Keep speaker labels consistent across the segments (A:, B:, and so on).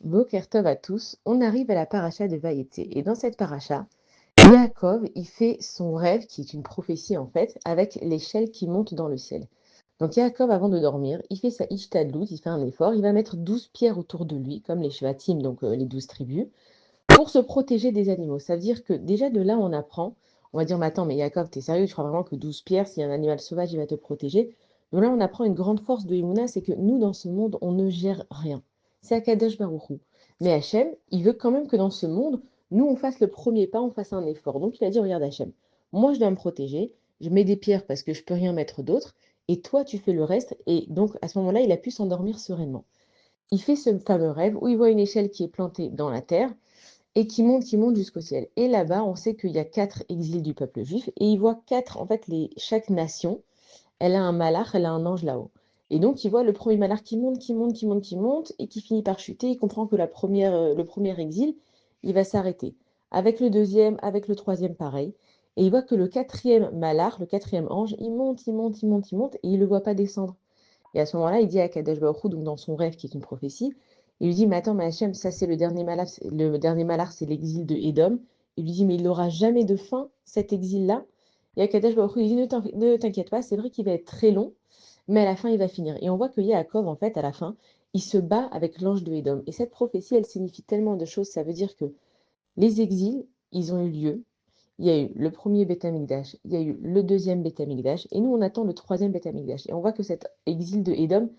A: Boker Tov à tous, on arrive à la paracha de Vaïté. Et dans cette paracha, Yaakov, il fait son rêve, qui est une prophétie en fait, avec l'échelle qui monte dans le ciel. Donc Yaakov, avant de dormir, il fait sa ishtadlout, il fait un effort, il va mettre 12 pierres autour de lui, comme les shvatim, donc les 12 tribus, pour se protéger des animaux. Ça veut dire que déjà de là, on apprend, on va dire, mais attends, mais Yaakov, t'es sérieux, tu crois vraiment que 12 pierres, s'il y a un animal sauvage, il va te protéger? Donc là, on apprend une grande force de Emouna, c'est que nous, dans ce monde, on ne gère rien. C'est Akadosh Baruch Hu. Mais Hachem, il veut quand même que dans ce monde, nous, on fasse le premier pas, on fasse un effort. Donc il a dit, regarde Hachem, moi, je dois me protéger, je mets des pierres parce que je peux rien mettre d'autre, et toi, tu fais le reste. Et donc, à ce moment-là, il a pu s'endormir sereinement. Il fait ce fameux rêve où il voit une échelle qui est plantée dans la terre, et qui monte jusqu'au ciel. Et là-bas, on sait qu'il y a 4 exils du peuple juif, et il voit 4, en fait, chaque nation, elle a un malach, elle a un ange là-haut. Et donc, il voit le premier malach qui monte, qui monte, qui monte, qui monte, et qui finit par chuter. Il comprend que le premier exil, il va s'arrêter. Avec le deuxième, avec le troisième, pareil. Et il voit que le quatrième malach, le quatrième ange, il monte, il monte, il monte, il monte, et il ne le voit pas descendre. Et à ce moment-là, il dit à Kadesh Baruch Hu, donc dans son rêve qui est une prophétie, il lui dit, mais attends, mais Hachem, ça c'est le dernier malach, c'est l'exil de Édom. Il lui dit, mais il n'aura jamais de fin, cet exil-là. Et à Kadesh Baruch Hu, il dit, ne t'inquiète pas, c'est vrai qu'il va être très long, mais à la fin, il va finir. Et on voit que Yaakov, en fait, à la fin, il se bat avec l'ange de Édom. Et cette prophétie, elle signifie tellement de choses. Ça veut dire que les exils, ils ont eu lieu. Il y a eu le premier Beth Amikdash, il y a eu le deuxième Beth Amikdash, et nous, on attend le troisième Beth Amikdash. Et on voit que cet exil de Édom,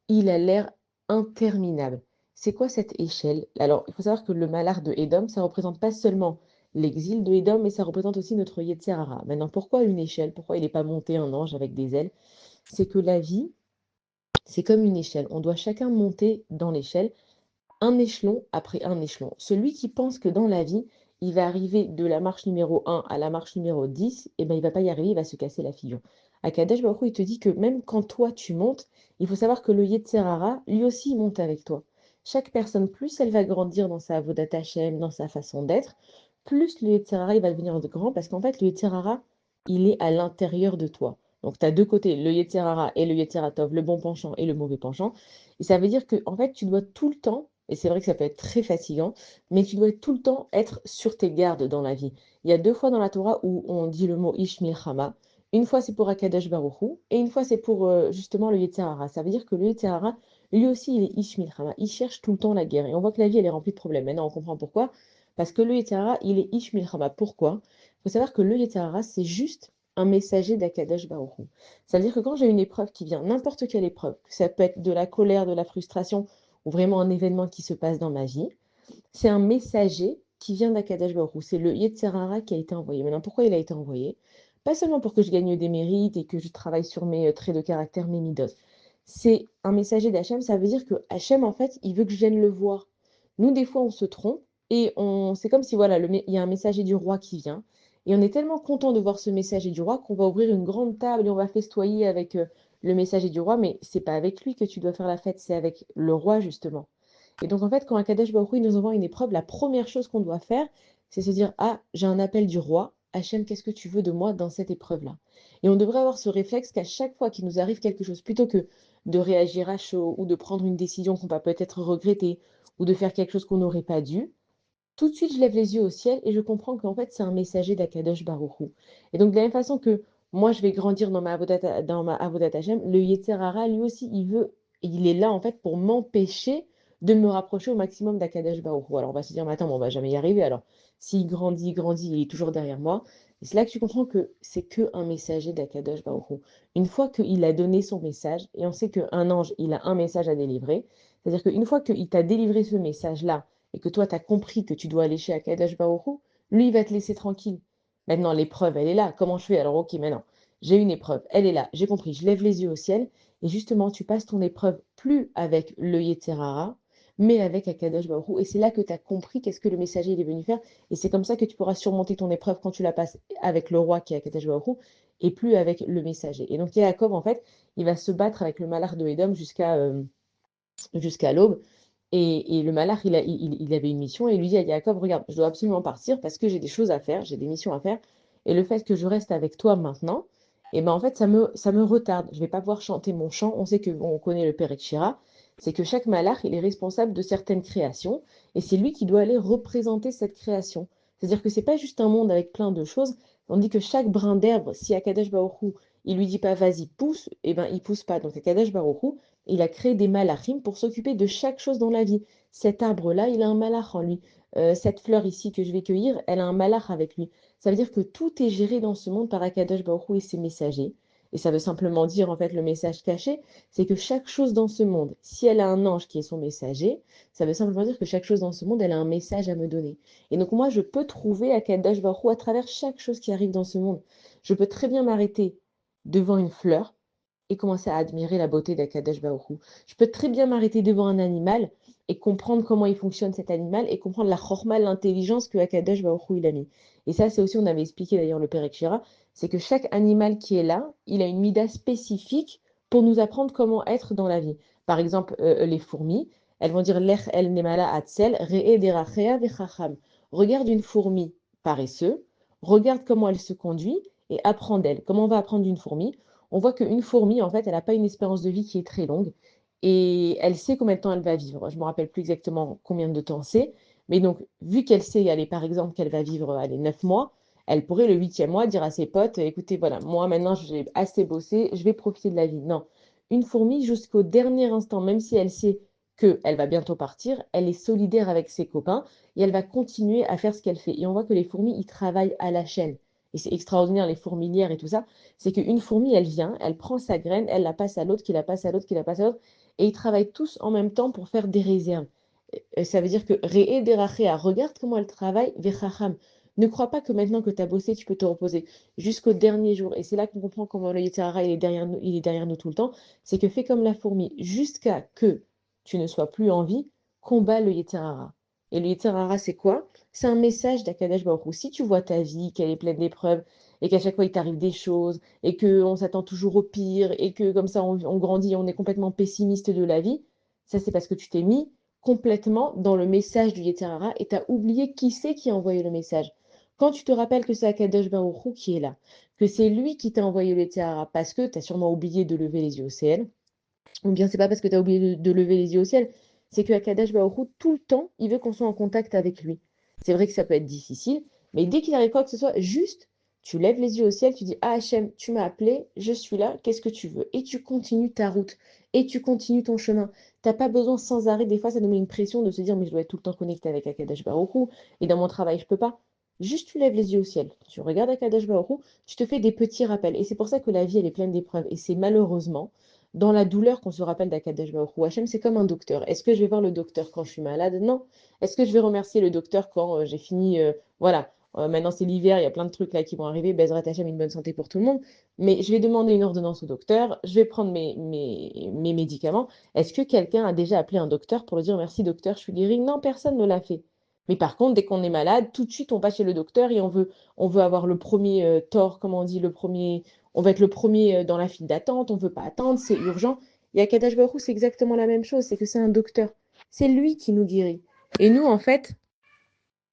A: il a l'air interminable. C'est quoi cette échelle? Alors, il faut savoir que le malheur de Édom, ça représente pas seulement l'exil de Édom, mais ça représente aussi notre Yetzer Hara. Maintenant, pourquoi une échelle? Pourquoi il n'est pas monté un ange avec des ailes? C'est que la vie, c'est comme une échelle. On doit chacun monter dans l'échelle, un échelon après un échelon. Celui qui pense que dans la vie, il va arriver de la marche numéro 1 à la marche numéro 10, eh ben, il va pas y arriver, il va se casser la figure. À Kadesh Baruch Hu, il te dit que même quand toi tu montes, il faut savoir que le Yetzer Hara, lui aussi, il monte avec toi. Chaque personne, plus elle va grandir dans sa Avodat Hashem, dans sa façon d'être, plus le Yetzer Hara, il va devenir grand, parce qu'en fait, le Yetzer Hara, il est à l'intérieur de toi. Donc, tu as deux côtés, le Yetzer Hara et le Yetzer Tov, le bon penchant et le mauvais penchant. Et ça veut dire que, en fait, tu dois tout le temps, et c'est vrai que ça peut être très fatigant, mais tu dois tout le temps être sur tes gardes dans la vie. Il y a 2 fois dans la Torah où on dit le mot Ish Milchama. Une fois c'est pour Akadosh Baruch Hu, et une fois c'est pour justement le Yetzer Hara. Ça veut dire que le Yetzer Hara, lui aussi, il est Ish Milchama. Il cherche tout le temps la guerre. Et on voit que la vie, elle est remplie de problèmes. Maintenant, on comprend pourquoi. Parce que le Yetzer Hara, il est Ish Milchama. Pourquoi? Il faut savoir que le Yetzer Hara, c'est juste un messager d'Akadosh Baruch Hu. Ça veut dire que quand j'ai une épreuve qui vient, n'importe quelle épreuve, que ça peut être de la colère, de la frustration, ou vraiment un événement qui se passe dans ma vie, c'est un messager qui vient d'Akadash Baruch Hu. C'est le Yetzer Hara qui a été envoyé. Maintenant, pourquoi il a été envoyé? Pas seulement pour que je gagne des mérites et que je travaille sur mes traits de caractère, mes midos. C'est un messager d'Hachem, ça veut dire que Hachem, en fait, il veut que je vienne le voir. Nous, des fois, on se trompe et c'est comme si, voilà, il y a un messager du roi qui vient. Et on est tellement content de voir ce messager du roi qu'on va ouvrir une grande table et on va festoyer avec le messager du roi. Mais c'est pas avec lui que tu dois faire la fête, c'est avec le roi, justement. Et donc, en fait, quand Akadosh Baruch Hu nous envoie une épreuve, la première chose qu'on doit faire, c'est se dire, ah, j'ai un appel du roi. Hachem, qu'est-ce que tu veux de moi dans cette épreuve-là? Et on devrait avoir ce réflexe qu'à chaque fois qu'il nous arrive quelque chose, plutôt que de réagir à chaud ou de prendre une décision qu'on va peut-être regretter ou de faire quelque chose qu'on n'aurait pas dû, tout de suite, je lève les yeux au ciel et je comprends qu'en fait, c'est un messager d'Akadosh Baruch Hu. Et donc, de la même façon que moi, je vais grandir dans ma Avodat Hashem, le Yetzer Hara, lui aussi, il est là, en fait, pour m'empêcher de me rapprocher au maximum d'Akadosh Baruch Hu. Alors, on va se dire, mais attends, mais on va jamais y arriver. Alors, s'il grandit, grandit, il est toujours derrière moi. Et c'est là que tu comprends que c'est que un messager d'Akadosh Baruch Hu. Une fois qu'il a donné son message, et on sait qu'un ange, il a un message à délivrer, c'est-à-dire qu'une fois qu'il t'a délivré ce message-là, et que toi, tu as compris que tu dois aller chez Akadash Baruch lui, il va te laisser tranquille. Maintenant, l'épreuve, elle est là. Comment je fais? Alors, ok, maintenant, j'ai une épreuve, elle est là, j'ai compris, je lève les yeux au ciel, et justement, tu passes ton épreuve plus avec le Yetzer Hara, mais avec Akadash Baruch Hu. Et c'est là que tu as compris qu'est-ce que le messager il est venu faire, et c'est comme ça que tu pourras surmonter ton épreuve quand tu la passes avec le roi qui est Akadash Baruch Hu, et plus avec le messager. Et donc, Yaakov, en fait, il va se battre avec le malheur de Édom jusqu'à l'aube. Et le malach, il avait une mission et il lui dit à Jacob, regarde, je dois absolument partir parce que j'ai des choses à faire, j'ai des missions à faire. Et le fait que je reste avec toi maintenant, et ben en fait, ça me retarde. Je vais pas pouvoir chanter mon chant. On sait que bon, on connaît le Père Shira. C'est que chaque malach, il est responsable de certaines créations et c'est lui qui doit aller représenter cette création. C'est-à-dire que c'est pas juste un monde avec plein de choses, on dit que chaque brin d'herbe, si Akadosh Baruch Hu, il lui dit pas vas-y pousse, et ben il pousse pas. Donc Akadosh Baruch Hu, il a créé des malachim pour s'occuper de chaque chose dans la vie. Cet arbre-là, il a un malach en lui. Cette fleur ici que je vais cueillir, elle a un malach avec lui. Ça veut dire que tout est géré dans ce monde par Akadosh Baruch Hu et ses messagers. Et ça veut simplement dire, en fait, le message caché, c'est que chaque chose dans ce monde, si elle a un ange qui est son messager, ça veut simplement dire que chaque chose dans ce monde, elle a un message à me donner. Et donc moi, je peux trouver Akadosh Baruch Hu à travers chaque chose qui arrive dans ce monde. Je peux très bien m'arrêter devant une fleur et commencer à admirer la beauté d'Akadosh Baruch Hu. Je peux très bien m'arrêter devant un animal et comprendre comment il fonctionne cet animal et comprendre la chorma, l'intelligence que Akadosh Baruch Hu il a mis. Et ça, c'est aussi, on avait expliqué d'ailleurs le Père Shira, c'est que chaque animal qui est là, il a une mida spécifique pour nous apprendre comment être dans la vie. Par exemple, les fourmis, elles vont dire Lech el nemala atzel, re'e derachea vechacham. Regarde une fourmi paresseuse, regarde comment elle se conduit et apprends d'elle. Comment on va apprendre d'une fourmi? On voit qu'une fourmi, en fait, elle n'a pas une espérance de vie qui est très longue et elle sait combien de temps elle va vivre. Je ne me rappelle plus exactement combien de temps c'est, mais donc, vu qu'elle sait, allez, par exemple, qu'elle va vivre allez, 9 mois, elle pourrait le huitième mois dire à ses potes, écoutez, voilà, moi maintenant j'ai assez bossé, je vais profiter de la vie. Non, une fourmi jusqu'au dernier instant, même si elle sait qu'elle va bientôt partir, elle est solidaire avec ses copains et elle va continuer à faire ce qu'elle fait. Et on voit que les fourmis, ils travaillent à la chaîne. Et c'est extraordinaire, les fourmilières et tout ça. C'est qu'une fourmi, elle vient, elle prend sa graine, elle la passe à l'autre, qui la passe à l'autre, qui la passe à l'autre, et ils travaillent tous en même temps pour faire des réserves. Ça veut dire que Re'e derachea, regarde comment elle travaille, vechacham. Ne crois pas que maintenant que tu as bossé, tu peux te reposer jusqu'au dernier jour. Et c'est là qu'on comprend comment le Yetzer Hara, il est derrière nous tout le temps. C'est que fais comme la fourmi, jusqu'à que tu ne sois plus en vie, combat le Yetzer Hara. Et le Yetzer Hara, c'est quoi? C'est un message d'Akadosh Baruch Hu. Si tu vois ta vie, qu'elle est pleine d'épreuves, et qu'à chaque fois il t'arrive des choses, et qu'on s'attend toujours au pire, et que comme ça on grandit, on est complètement pessimiste de la vie, ça c'est parce que tu t'es mis complètement dans le message du Yetzer Hara et tu as oublié qui c'est qui a envoyé le message. Quand tu te rappelles que c'est Akadosh Baruch Hu qui est là, que c'est lui qui t'a envoyé le Yetzer Hara parce que tu as sûrement oublié de lever les yeux au ciel, ou bien c'est pas parce que tu as oublié de lever les yeux au ciel, c'est que Akadosh Baruch Hu, tout le temps, il veut qu'on soit en contact avec lui. C'est vrai que ça peut être difficile, mais dès qu'il arrive quoi que ce soit, juste, tu lèves les yeux au ciel, tu dis ah Hachem, tu m'as appelé, je suis là, qu'est-ce que tu veux? Et tu continues ta route, et tu continues ton chemin. T'as pas besoin sans arrêt, des fois ça nous met une pression de se dire mais je dois être tout le temps connecté avec Akadosh Baruch Hu, et dans mon travail je peux pas. Juste tu lèves les yeux au ciel, tu regardes Akadosh Baruch Hu, tu te fais des petits rappels. Et c'est pour ça que la vie elle est pleine d'épreuves. Et c'est malheureusement dans la douleur qu'on se rappelle d'Akadosh Baruch Hu. Hachem, c'est comme un docteur. Est-ce que je vais voir le docteur quand je suis malade? Non. Est-ce que je vais remercier le docteur quand j'ai fini voilà, maintenant c'est l'hiver, il y a plein de trucs là qui vont arriver. Bezrat Hachem, une bonne santé pour tout le monde. Mais je vais demander une ordonnance au docteur, je vais prendre mes médicaments. Est-ce que quelqu'un a déjà appelé un docteur pour lui dire merci docteur, je suis guéri? Non, personne ne l'a fait. Mais par contre, dès qu'on est malade, tout de suite, on va chez le docteur et on veut avoir le premier tort, comment on dit, on va être le premier dans la file d'attente, on ne veut pas attendre, c'est urgent. Et à Kadash Baruch Hu, c'est exactement la même chose, c'est que c'est un docteur. C'est lui qui nous guérit. Et nous, en fait,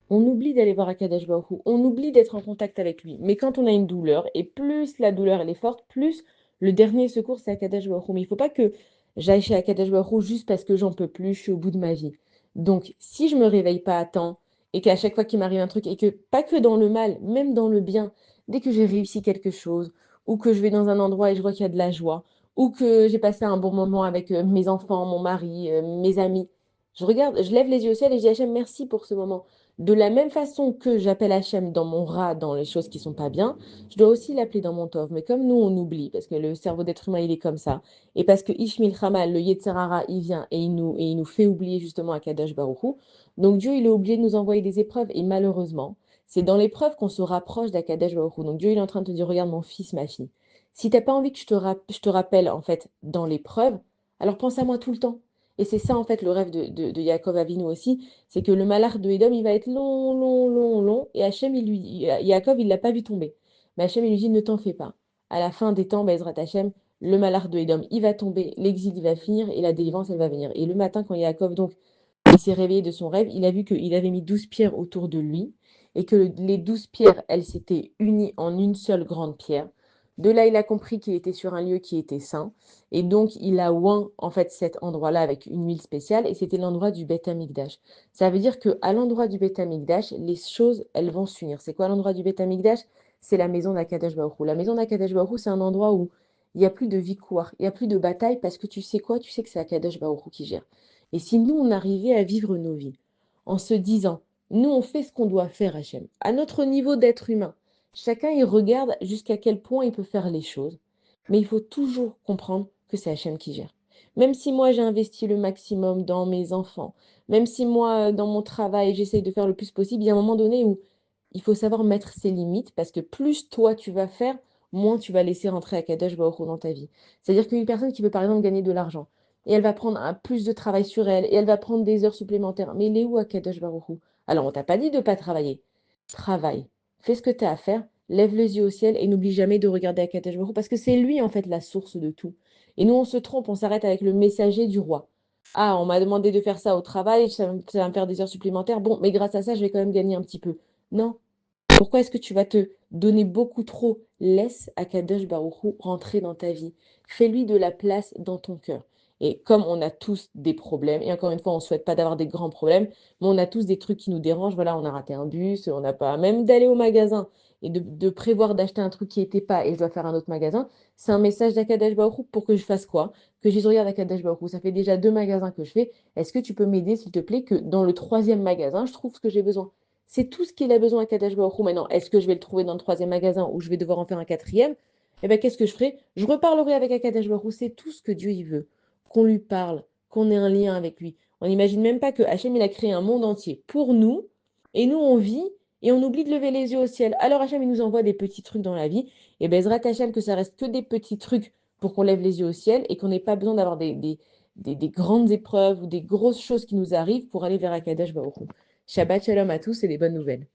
A: on oublie d'aller voir Akadosh Baruch Hu, on oublie d'être en contact avec lui. Mais quand on a une douleur, et plus la douleur elle est forte, plus le dernier secours c'est Akadosh Baruch Hu. Mais il ne faut pas que j'aille chez Akadosh Baruch Hu juste parce que j'en peux plus, je suis au bout de ma vie. Donc si je me réveille pas à temps, et qu'à chaque fois qu'il m'arrive un truc, et que pas que dans le mal, même dans le bien, dès que j'ai réussi quelque chose, ou que je vais dans un endroit et je vois qu'il y a de la joie, ou que j'ai passé un bon moment avec mes enfants, mon mari, mes amis, je regarde, je lève les yeux au ciel et je dis Hachem, merci pour ce moment. De la même façon que j'appelle Hachem dans mon rat, dans les choses qui sont pas bien, je dois aussi l'appeler dans mon tov. Mais comme nous, on oublie, parce que le cerveau d'être humain, il est comme ça, et parce que Ishmil Hamal, le Yetzer Hara, il vient et il nous fait oublier justement Akadosh Baruch Hu, donc Dieu, il est obligé de nous envoyer des épreuves, et malheureusement, c'est dans l'épreuve qu'on se rapproche d'Akadosh Baruch Hu. Donc Dieu, il est en train de te dire, regarde mon fils, ma fille, si t'as pas envie que je te rappelle, en fait, dans l'épreuve, alors pense à moi tout le temps. Et c'est ça, en fait, le rêve de Yaakov Avinu aussi, c'est que le malheur de Édom, il va être long, long, long, long. Et Hachem, Yaakov, il ne l'a pas vu tomber. Mais Hachem, il lui dit, ne t'en fais pas. À la fin des temps, Bezrat Hachem, le malheur de Édom, il va tomber, l'exil, il va finir et la délivrance, elle va venir. Et le matin, quand Yaakov, donc, il s'est réveillé de son rêve, il a vu qu'il avait mis 12 pierres autour de lui et que les 12 pierres, elles s'étaient unies en une seule grande pierre. De là, il a compris qu'il était sur un lieu qui était saint. Et donc, il a oint en fait cet endroit-là avec une huile spéciale. Et c'était l'endroit du Beth Amikdash. Ça veut dire qu'à l'endroit du Beth Amikdash, les choses, elles vont s'unir. C'est quoi l'endroit du Beth Amikdash? C'est la maison d'Akadosh Baruch Hu. La maison d'Akadosh Baruch Hu, c'est un endroit où il n'y a plus de victoire, il n'y a plus de bataille parce que tu sais quoi? Tu sais que c'est Akadosh Baruch Hu qui gère. Et si nous, on arrivait à vivre nos vies en se disant, nous, on fait ce qu'on doit faire, Hachem, à notre niveau d'être humain, chacun, il regarde jusqu'à quel point il peut faire les choses, mais il faut toujours comprendre que c'est Hachem qui gère. Même si moi, j'ai investi le maximum dans mes enfants, même si moi, dans mon travail, j'essaye de faire le plus possible, il y a un moment donné où il faut savoir mettre ses limites parce que plus toi, tu vas faire, moins tu vas laisser rentrer Akadosh Baruch Hu dans ta vie. C'est-à-dire qu'une personne qui veut, par exemple, gagner de l'argent, et elle va prendre un plus de travail sur elle, et elle va prendre des heures supplémentaires. Mais il est où Akadosh Baruch Hu? Alors, on t'a pas dit de ne pas travailler. Travaille. Fais ce que tu as à faire, lève les yeux au ciel et n'oublie jamais de regarder Akadosh Baruch Hu, parce que c'est lui en fait la source de tout. Et nous on se trompe, on s'arrête avec le messager du roi. Ah, on m'a demandé de faire ça au travail, ça va me faire des heures supplémentaires. Bon, mais grâce à ça, je vais quand même gagner un petit peu. Non. Pourquoi est-ce que tu vas te donner beaucoup trop? Laisse Akadosh Baruch Hu rentrer dans ta vie. Fais-lui de la place dans ton cœur. Et comme on a tous des problèmes, et encore une fois, on ne souhaite pas d'avoir des grands problèmes, mais on a tous des trucs qui nous dérangent. Voilà, on a raté un bus, on n'a pas même d'aller au magasin et de prévoir d'acheter un truc qui n'était pas et je dois faire un autre magasin. C'est un message d'Akadosh Baruch Hu pour que je fasse quoi? Que je dise, regarde Akadosh Baruch Hu, ça fait déjà 2 magasins que je fais. Est-ce que tu peux m'aider, s'il te plaît, que dans le troisième magasin, je trouve ce que j'ai besoin? C'est tout ce qu'il a besoin à Kadesh Baruch Hu. Maintenant, est-ce que je vais le trouver dans le troisième magasin ou je vais devoir en faire un quatrième? Eh bien, qu'est-ce que je ferai? Je reparlerai avec Akadosh Baruch Hu. C'est tout ce que Dieu il veut. Qu'on lui parle, qu'on ait un lien avec lui. On n'imagine même pas que Hachem, il a créé un monde entier pour nous, et nous, on vit, et on oublie de lever les yeux au ciel. Alors Hachem, il nous envoie des petits trucs dans la vie. Et bien, Ezrat Hachem, que ça reste que des petits trucs pour qu'on lève les yeux au ciel et qu'on n'ait pas besoin d'avoir des grandes épreuves ou des grosses choses qui nous arrivent pour aller vers Akadosh Baruch Hu. Shabbat shalom à tous et des bonnes nouvelles.